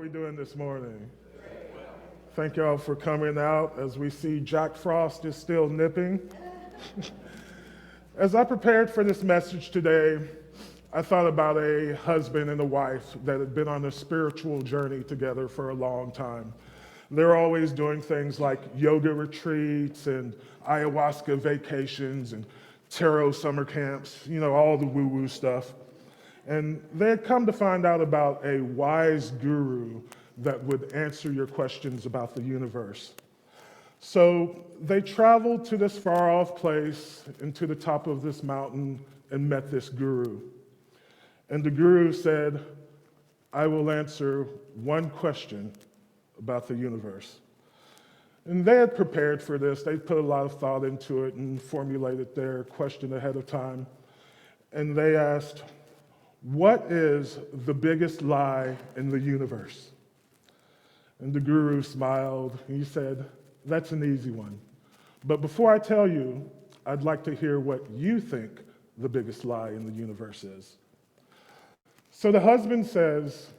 we doing this morning? Thank y'all for coming out as we see Jack Frost is still nipping. As I prepared for this message today, I thought about a husband and a wife that had been on a spiritual journey together for a long time. They're always doing things like yoga retreats and ayahuasca vacations and tarot summer camps, all the woo-woo stuff. And they had come to find out about a wise guru that would answer your questions about the universe. So they traveled to this far-off place and to the top of this mountain and met this guru. And the guru said, "I will answer one question about the universe." And they had prepared for this. They put a lot of thought into it and formulated their question ahead of time. And they asked, "What is the biggest lie in the universe?" And the guru smiled and he said, "That's an easy one. But before I tell you, I'd like to hear what you think the biggest lie in the universe is." So the husband says,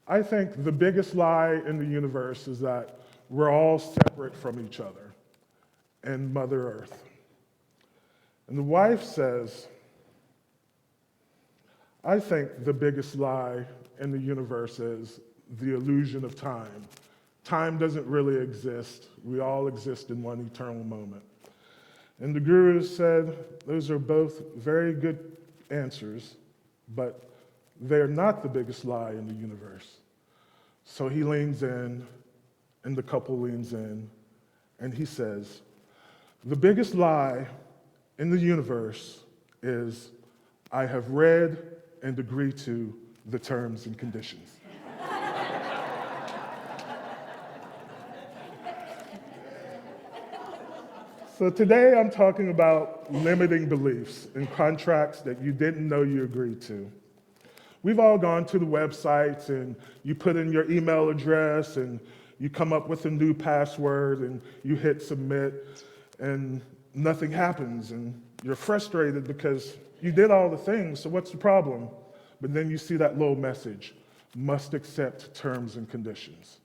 "I think the biggest lie in the universe is that we're all separate from each other and Mother Earth." And the wife says, "I think the biggest lie in the universe is the illusion of time. Time doesn't really exist. We all exist in one eternal moment." And the guru said, "Those are both very good answers, but they're not the biggest lie in the universe." So he leans in, and the couple leans in, and he says, "The biggest lie in the universe is I have read and agree to the terms and conditions." So today I'm talking about limiting beliefs and contracts that you didn't know you agreed to. We've all gone to the websites and you put in your email address and you come up with a new password and you hit submit and nothing happens and you're frustrated because you did all the things, so what's the problem? But then you see that little message, "Must accept terms and conditions."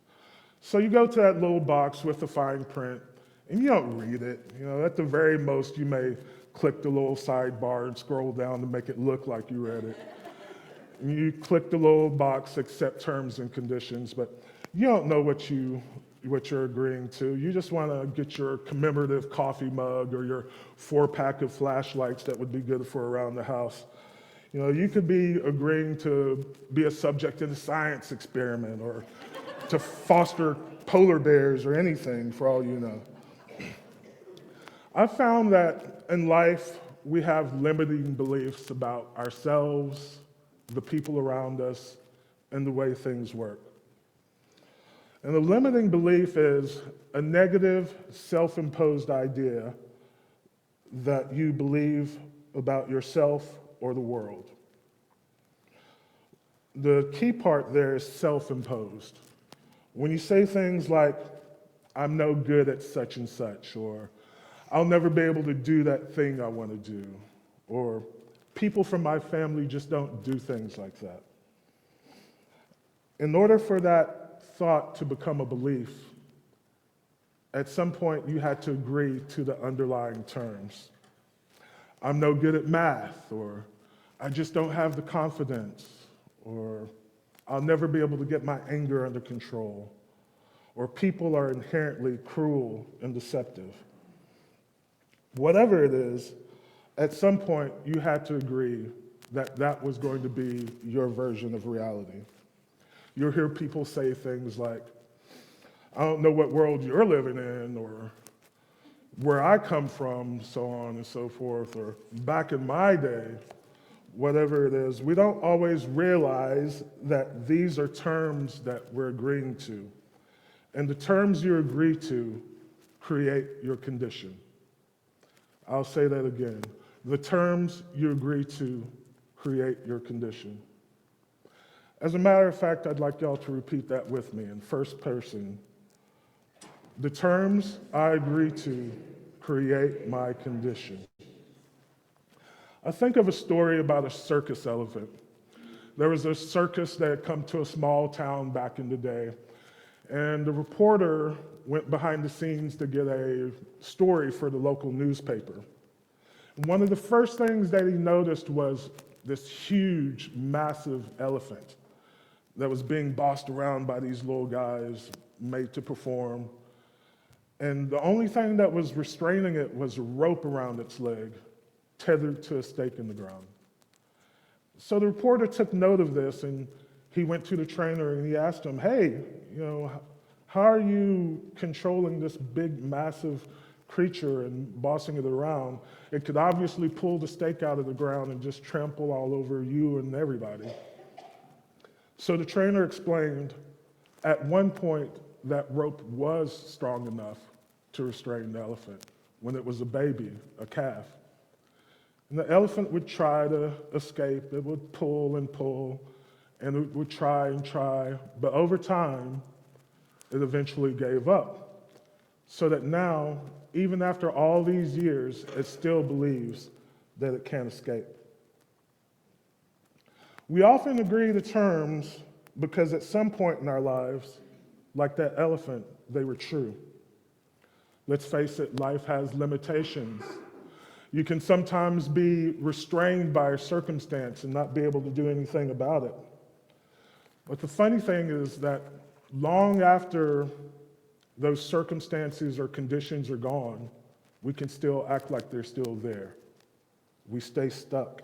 So you go to that little box with the fine print and you don't read it. At the very most, you may click the little sidebar and scroll down to make it look like you read it. And you click the little box, accept terms and conditions, but you don't know what you're agreeing to. You just want to get your commemorative coffee mug or your 4-pack of flashlights that would be good for around the house. You could be agreeing to be a subject in a science experiment or to foster polar bears or anything, for all you know. I've found that in life, we have limiting beliefs about ourselves, the people around us, and the way things work. And a limiting belief is a negative, self-imposed idea that you believe about yourself or the world. The key part there is self-imposed. When you say things like, "I'm no good at such and such," or "I'll never be able to do that thing I want to do," or "people from my family just don't do things like that." In order for that thought to become a belief, at some point you had to agree to the underlying terms. "I'm no good at math," or "I just don't have the confidence," or "I'll never be able to get my anger under control," or "people are inherently cruel and deceptive." Whatever it is, at some point you had to agree that that was going to be your version of reality. You'll hear people say things like, "I don't know what world you're living in," or "where I come from," so on and so forth, or "back in my day," whatever it is. We don't always realize that these are terms that we're agreeing to. And the terms you agree to create your condition. I'll say that again. The terms you agree to create your condition. As a matter of fact, I'd like y'all to repeat that with me in first person. The terms I agree to create my condition. I think of a story about a circus elephant. There was a circus that had come to a small town back in the day, and the reporter went behind the scenes to get a story for the local newspaper. One of the first things that he noticed was this huge, massive elephant that was being bossed around by these little guys made to perform. And the only thing that was restraining it was a rope around its leg, tethered to a stake in the ground. So the reporter took note of this, and he went to the trainer and he asked him, hey, how are you controlling this big, massive creature and bossing it around? It could obviously pull the stake out of the ground and just trample all over you and everybody. So the trainer explained, at one point, that rope was strong enough to restrain the elephant when it was a baby, a calf. And the elephant would try to escape. It would pull and pull, and it would try and try. But over time, it eventually gave up. So that now, even after all these years, it still believes that it can't escape. We often agree to terms because at some point in our lives, like that elephant, they were true. Let's face it, life has limitations. You can sometimes be restrained by a circumstance and not be able to do anything about it. But the funny thing is that long after those circumstances or conditions are gone, we can still act like they're still there. We stay stuck.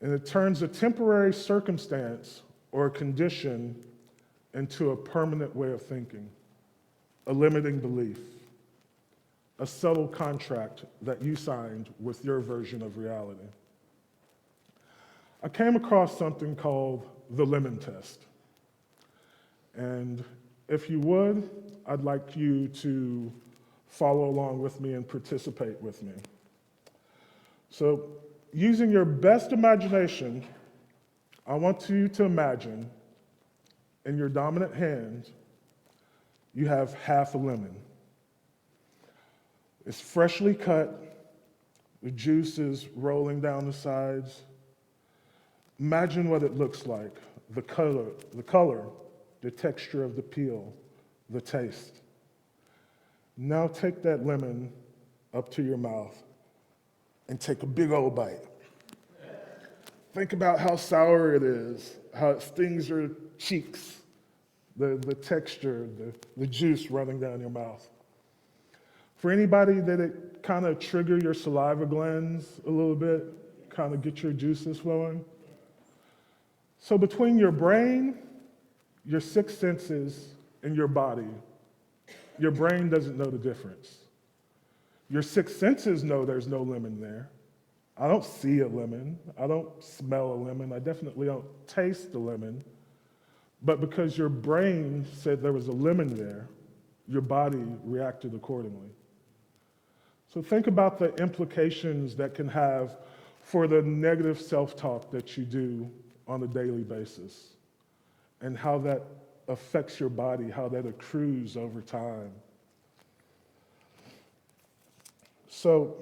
And it turns a temporary circumstance or a condition into a permanent way of thinking, a limiting belief, a subtle contract that you signed with your version of reality. I came across something called the lemon test. And if you would, I'd like you to follow along with me and participate with me. So, using your best imagination, I want you to imagine in your dominant hand, you have half a lemon. It's freshly cut, the juice is rolling down the sides. Imagine what it looks like, the color, the texture of the peel, the taste. Now take that lemon up to your mouth and take a big old bite. Think about how sour it is, how it stings your cheeks, the texture, the juice running down your mouth. For anybody that it kind of trigger your saliva glands a little bit, kind of get your juices flowing. So between your brain, your six senses, and your body, your brain doesn't know the difference. Your six senses know there's no lemon there. I don't see a lemon. I don't smell a lemon. I definitely don't taste the lemon. But because your brain said there was a lemon there, your body reacted accordingly. So think about the implications that can have for the negative self-talk that you do on a daily basis and how that affects your body, how that accrues over time. So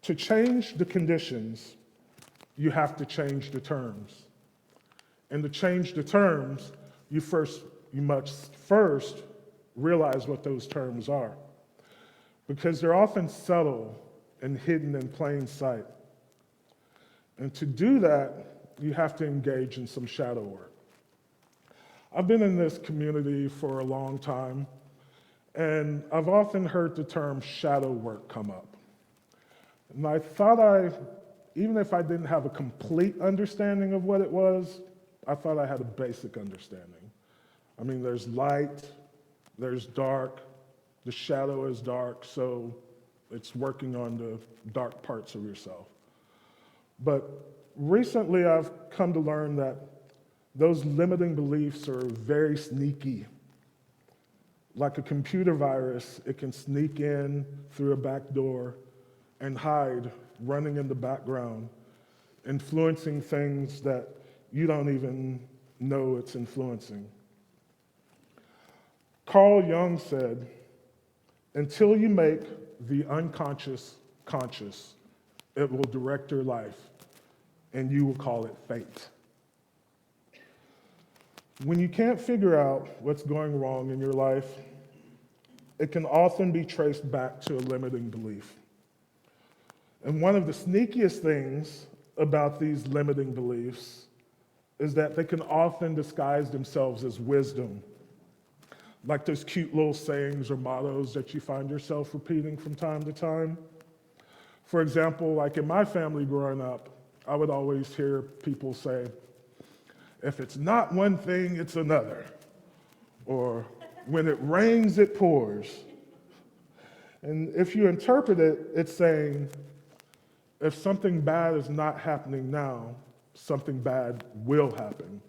to change the conditions, you have to change the terms. And to change the terms, you must first realize what those terms are, because they're often subtle and hidden in plain sight. And to do that, you have to engage in some shadow work. I've been in this community for a long time, and I've often heard the term shadow work come up. And I thought even if I didn't have a complete understanding of what it was, I thought I had a basic understanding. I mean, there's light, there's dark, the shadow is dark, so it's working on the dark parts of yourself. But recently I've come to learn that those limiting beliefs are very sneaky. Like a computer virus, it can sneak in through a back door and hide, running in the background, influencing things that you don't even know it's influencing. Carl Jung said, "Until you make the unconscious conscious, it will direct your life, and you will call it fate. When you can't figure out what's going wrong in your life, it can often be traced back to a limiting belief. And one of the sneakiest things about these limiting beliefs is that they can often disguise themselves as wisdom, like those cute little sayings or mottos that you find yourself repeating from time to time. For example, like in my family growing up, I would always hear people say, if it's not one thing, it's another. Or when it rains, it pours. And if you interpret it, it's saying, if something bad is not happening now, something bad will happen.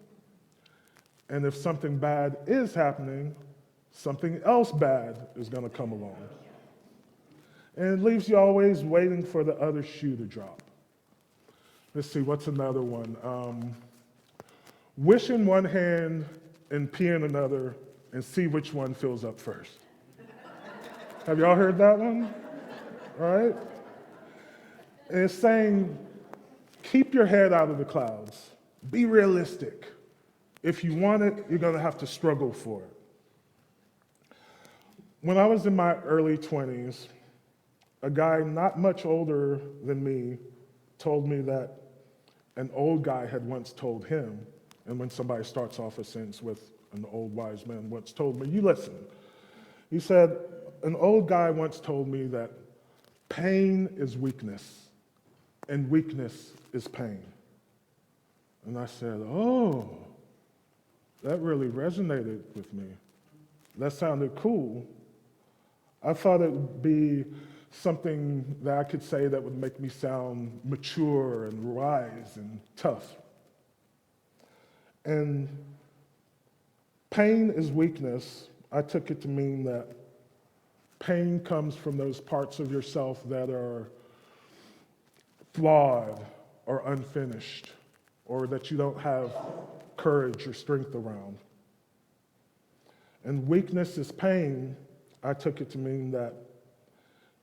And if something bad is happening, something else bad is going to come along. And it leaves you always waiting for the other shoe to drop. Let's see, what's another one? Wish in one hand and pee in another and see which one fills up first. Have y'all heard that one? All right? And it's saying, keep your head out of the clouds. Be realistic. If you want it, you're going to have to struggle for it. When I was in my early 20s, a guy not much older than me told me that an old guy had once told him, and when somebody starts off a sentence with an old wise man once told me, you listen. He said, an old guy once told me that pain is weakness, and weakness is pain. And I said, oh, that really resonated with me. That sounded cool. I thought it would be something that I could say that would make me sound mature and wise and tough. And pain is weakness. I took it to mean that pain comes from those parts of yourself that are flawed or unfinished, or that you don't have courage or strength around. And weakness is pain. I took it to mean that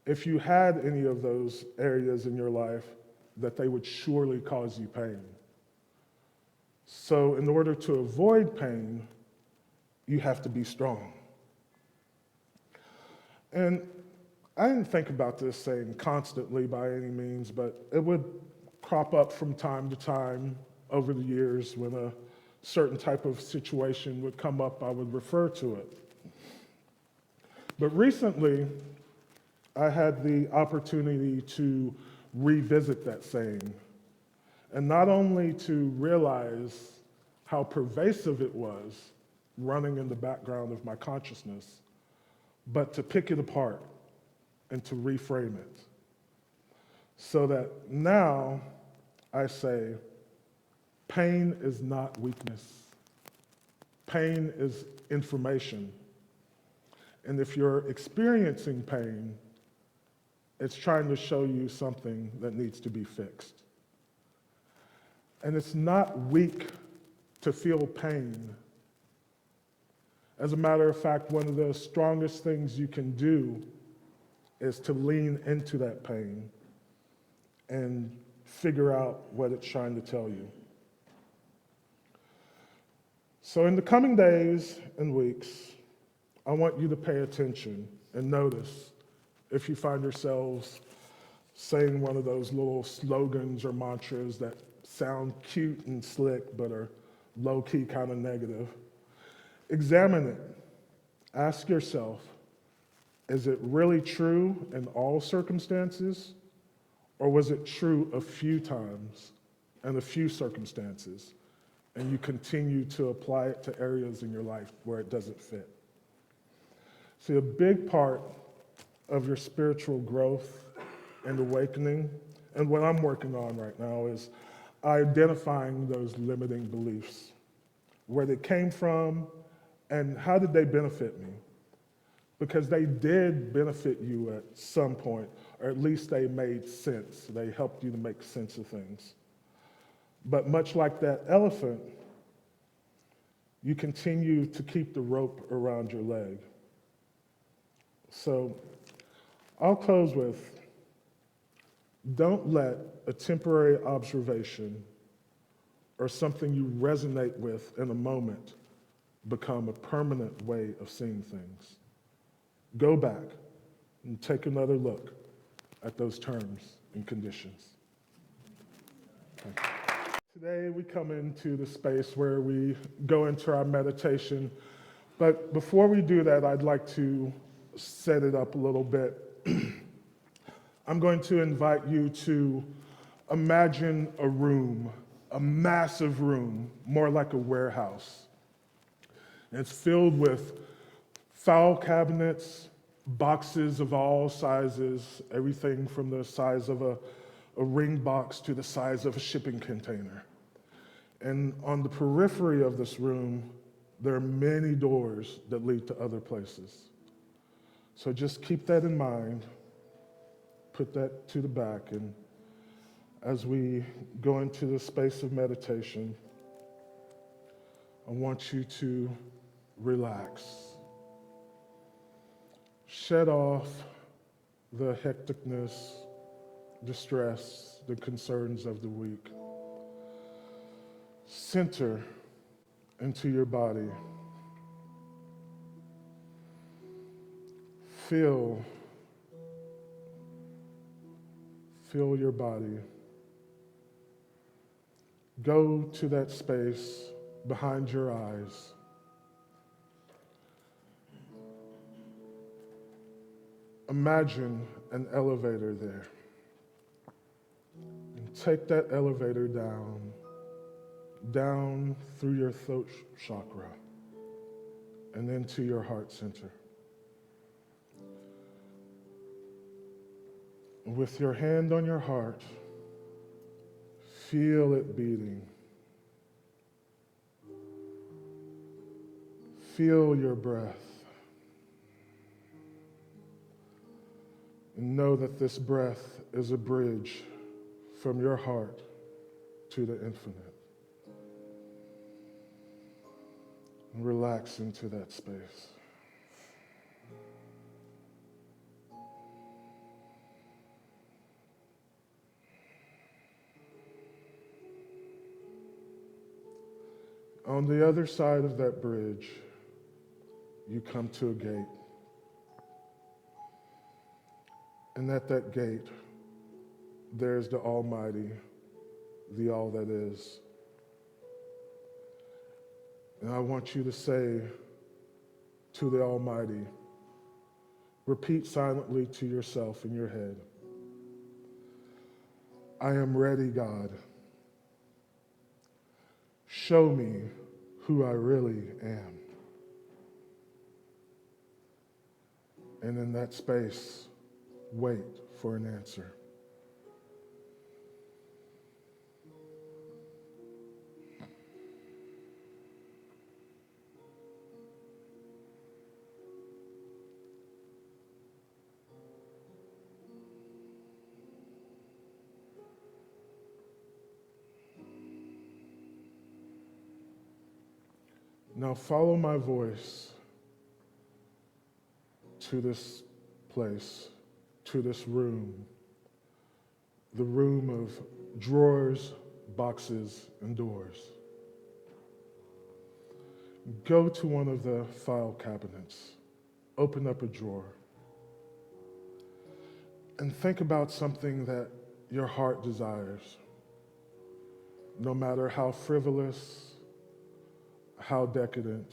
if you had any of those areas in your life, that they would surely cause you pain. So in order to avoid pain, you have to be strong. And I didn't think about this saying constantly by any means, but it would crop up from time to time over the years when a certain type of situation would come up, I would refer to it. But recently, I had the opportunity to revisit that saying, and not only to realize how pervasive it was running in the background of my consciousness, but to pick it apart and to reframe it. So that now I say, pain is not weakness. Pain is information. And if you're experiencing pain, it's trying to show you something that needs to be fixed. And it's not weak to feel pain. As a matter of fact, one of the strongest things you can do is to lean into that pain and figure out what it's trying to tell you. So in the coming days and weeks, I want you to pay attention and notice if you find yourselves saying one of those little slogans or mantras that sound cute and slick but are low-key kind of negative. Examine it. Ask yourself, is it really true in all circumstances, or was it true a few times and a few circumstances, and you continue to apply it to areas in your life where it doesn't fit? See, a big part of your spiritual growth and awakening, and what I'm working on right now, is identifying those limiting beliefs, where they came from, and how did they benefit me? Because they did benefit you at some point, or at least they made sense. They helped you to make sense of things. But much like that elephant, you continue to keep the rope around your leg. So I'll close with, don't let a temporary observation or something you resonate with in a moment become a permanent way of seeing things. Go back and take another look at those terms and conditions. Thank you. Today we come into the space where we go into our meditation, but before we do that, I'd like to set it up a little bit. I'm going to invite you to imagine a room, a massive room, more like a warehouse. It's filled with file cabinets, boxes of all sizes, everything from the size of a ring box to the size of a shipping container. And on the periphery of this room, there are many doors that lead to other places. So just keep that in mind, put that to the back, and as we go into the space of meditation, I want you to relax. Shed off the hecticness, the stress, the concerns of the week. Center into your body. Feel your body. Go to that space behind your eyes. Imagine an elevator there. And take that elevator down through your throat chakra and into your heart center. With your hand on your heart, feel it beating. Feel your breath. And know that this breath is a bridge from your heart to the infinite. And relax into that space. On the other side of that bridge, you come to a gate. And at that gate, there's the Almighty, the all that is. And I want you to say to the Almighty, repeat silently to yourself in your head, I am ready, God. Show me who I really am. And in that space, wait for an answer. Now follow my voice to this place, to this room, the room of drawers, boxes, and doors. Go to one of the file cabinets, open up a drawer, and think about something that your heart desires, no matter how frivolous, how decadent.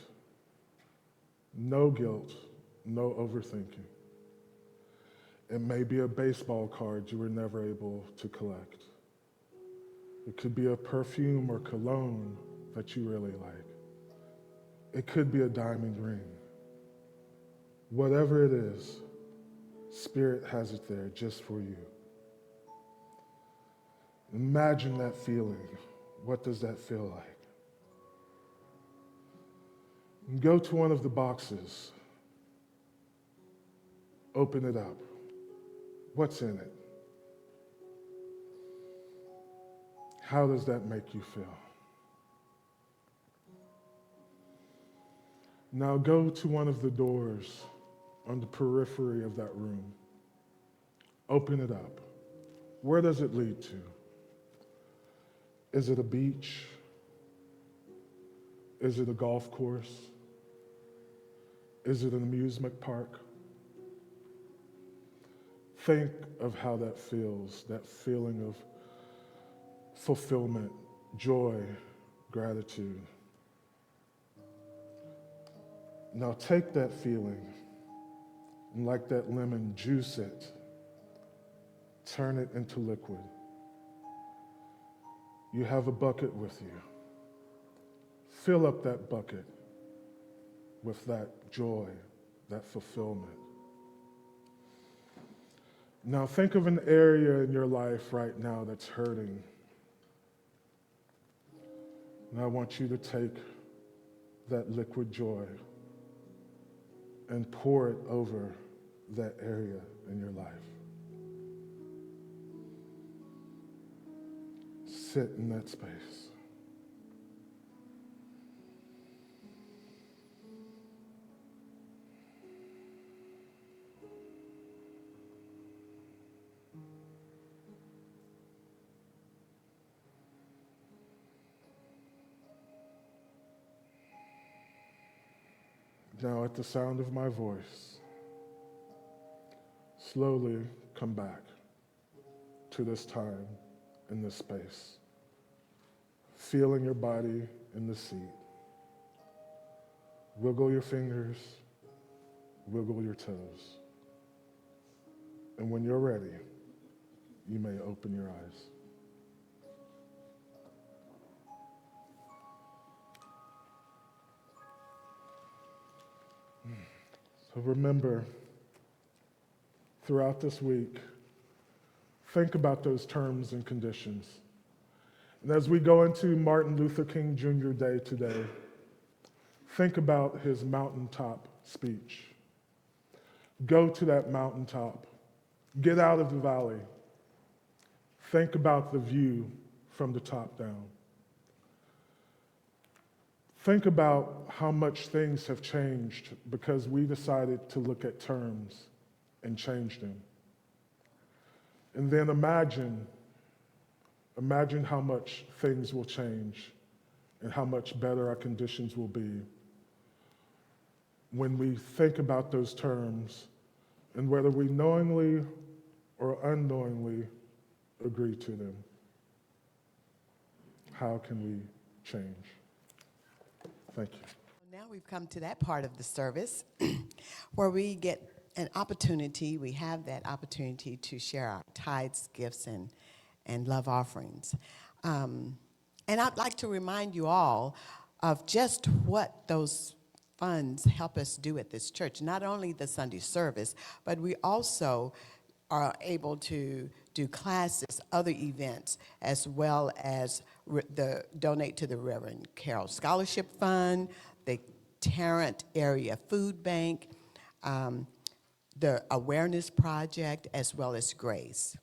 No guilt, no overthinking. It may be a baseball card you were never able to collect. It could be a perfume or cologne that you really like. It could be a diamond ring. Whatever it is, Spirit has it there just for you. Imagine that feeling. What does that feel like? And go to one of the boxes. Open it up. What's in it? How does that make you feel? Now go to one of the doors on the periphery of that room. Open it up. Where does it lead to? Is it a beach? Is it a golf course? Is it an amusement park? Think of how that feels, that feeling of fulfillment, joy, gratitude. Now take that feeling and, like that lemon, juice it, turn it into liquid. You have a bucket with you. Fill up that bucket with that joy, that fulfillment. Now think of an area in your life right now that's hurting. And I want you to take that liquid joy and pour it over that area in your life. Sit in that space. Now, at the sound of my voice, slowly come back to this time in this space, feeling your body in the seat. Wiggle your fingers, wiggle your toes. And when you're ready, you may open your eyes. So remember, throughout this week, think about those terms and conditions. And as we go into Martin Luther King Jr. Day today, think about his mountaintop speech. Go to that mountaintop. Get out of the valley. Think about the view from the top down. Think about how much things have changed because we decided to look at terms and change them. And then imagine how much things will change and how much better our conditions will be when we think about those terms and whether we knowingly or unknowingly agree to them. How can we change? Thank you. Now we've come to that part of the service where we get an opportunity, we have that opportunity to share our tithes, gifts, and love offerings. And I'd like to remind you all of just what those funds help us do at this church. Not only the Sunday service, but we also are able to do classes, other events, as well as donate to the Reverend Carroll Scholarship Fund, the Tarrant Area Food Bank, the Awareness Project, as well as Grace.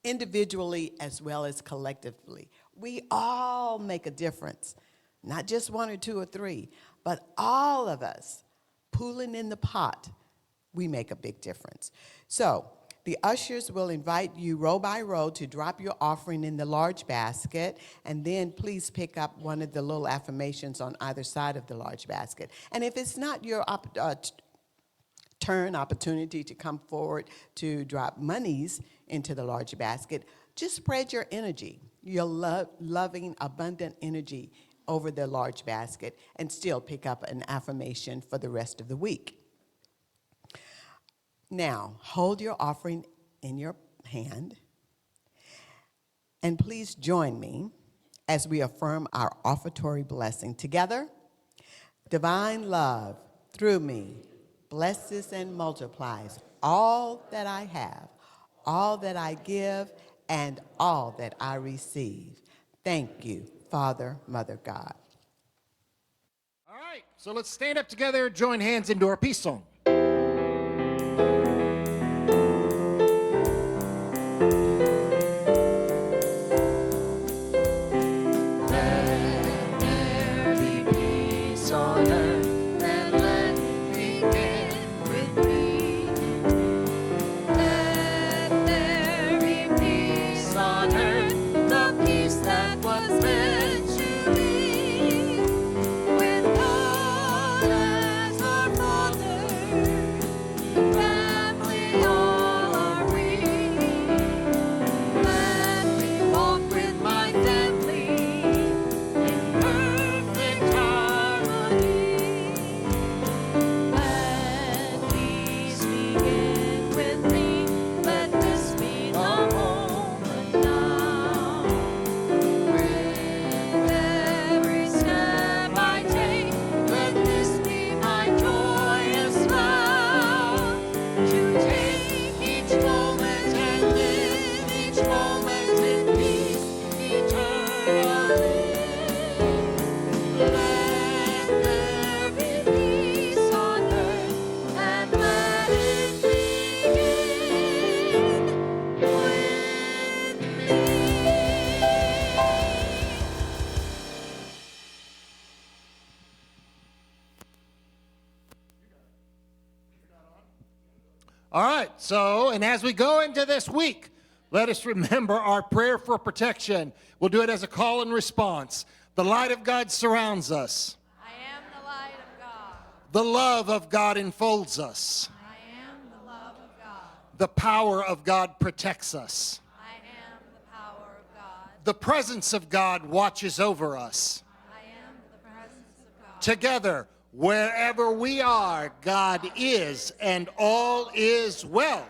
Individually as well as collectively, we all make a difference, not just one or two or three, but all of us pooling in the pot, we make a big difference. So the ushers will invite you row by row to drop your offering in the large basket, and then please pick up one of the little affirmations on either side of the large basket. And if it's not your opportunity to come forward to drop monies into the large basket, just spread your energy, your loving, abundant energy over the large basket and still pick up an affirmation for the rest of the week. Now, hold your offering in your hand, and please join me as we affirm our offertory blessing together. Divine love through me blesses and multiplies all that I have, all that I give, and all that I receive. Thank you, Father, Mother, God. All right, so let's stand up together, join hands into our peace song. All right, so, and as we go into this week, let us remember our prayer for protection. We'll do it as a call and response. The light of God surrounds us. I am the light of God. The love of God enfolds us. I am the love of God. The power of God protects us. I am the power of God. The presence of God watches over us. I am the presence of God. Together, wherever we are, God is, and all is well.